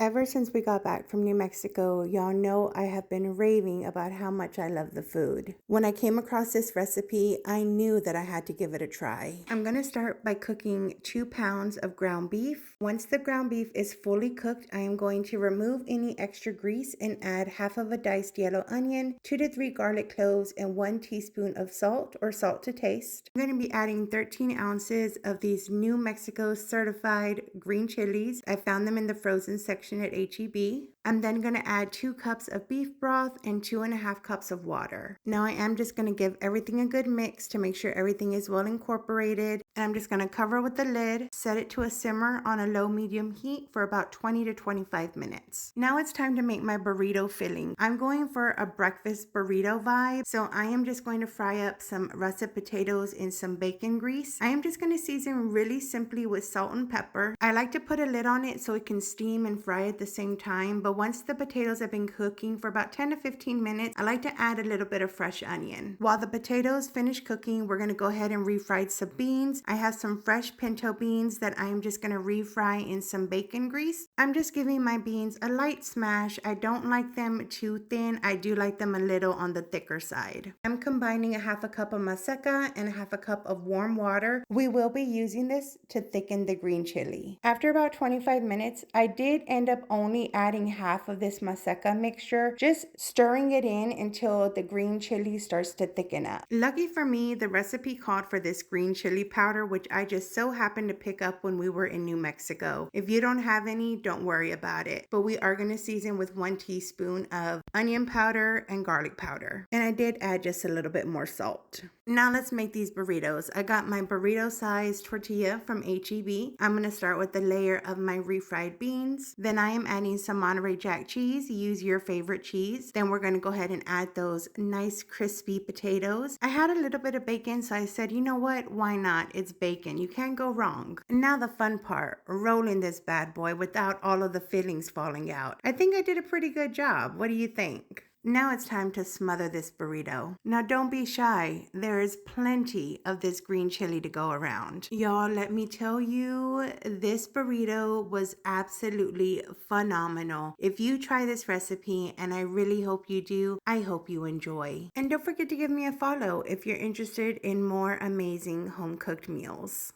Ever since we got back from New Mexico, y'all know I have been raving about how much I love the food. When I came across this recipe, I knew that I had to give it a try. I'm gonna start by cooking 2 pounds of ground beef. Once the ground beef is fully cooked, I am going to remove any extra grease and add half of a diced yellow onion, 2 to 3 garlic cloves, and 1 teaspoon of salt or salt to taste. I'm gonna be adding 13 ounces of these New Mexico certified green chilies. I found them in the frozen section at HEB. I'm then going to add 2 cups of beef broth and 2.5 cups of water. Now I am just going to give everything a good mix to make sure everything is well incorporated. And I'm just going to cover with the lid, set it to a simmer on a low-medium heat for about 20 to 25 minutes. Now it's time to make my burrito filling. I'm going for a breakfast burrito vibe, so I am just going to fry up some russet potatoes in some bacon grease. I am just going to season really simply with salt and pepper. I like to put a lid on it so it can steam and fry at the same time, but once the potatoes have been cooking for about 10 to 15 minutes, I like to add a little bit of fresh onion. While the potatoes finish cooking, we're going to go ahead and refry some beans. I have some fresh pinto beans that I'm just going to refry in some bacon grease. I'm just giving my beans a light smash. I don't like them too thin. I do like them a little on the thicker side. I'm combining a half a cup of maseca and a half a cup of warm water. We will be using this to thicken the green chili. After about 25 minutes, I did end up only adding half of this maseca mixture, just stirring it in until the green chili starts to thicken up. Lucky for me, the recipe called for this green chili powder, which I just so happened to pick up when we were in New Mexico. If you don't have any, don't worry about it. But we are going to season with 1 teaspoon of onion powder and garlic powder. And I did add just a little bit more salt. Now let's make these burritos. I got my burrito sized tortilla from HEB. I'm going to start with the layer of my refried beans. Then I am adding some Monterey Jack cheese. Use your favorite cheese. Then we're going to go ahead and add those nice crispy potatoes. I had a little bit of bacon, so I said, you know what? Why not? It's bacon. You can't go wrong. And now the fun part, rolling this bad boy without all of the fillings falling out. I think I did a pretty good job. What do you think? Now it's time to smother this burrito. Now don't be shy. There is plenty of this green chili to go around. Y'all, let me tell you, this burrito was absolutely phenomenal. If you try this recipe, and I really hope you do, I hope you enjoy. And don't forget to give me a follow if you're interested in more amazing home-cooked meals.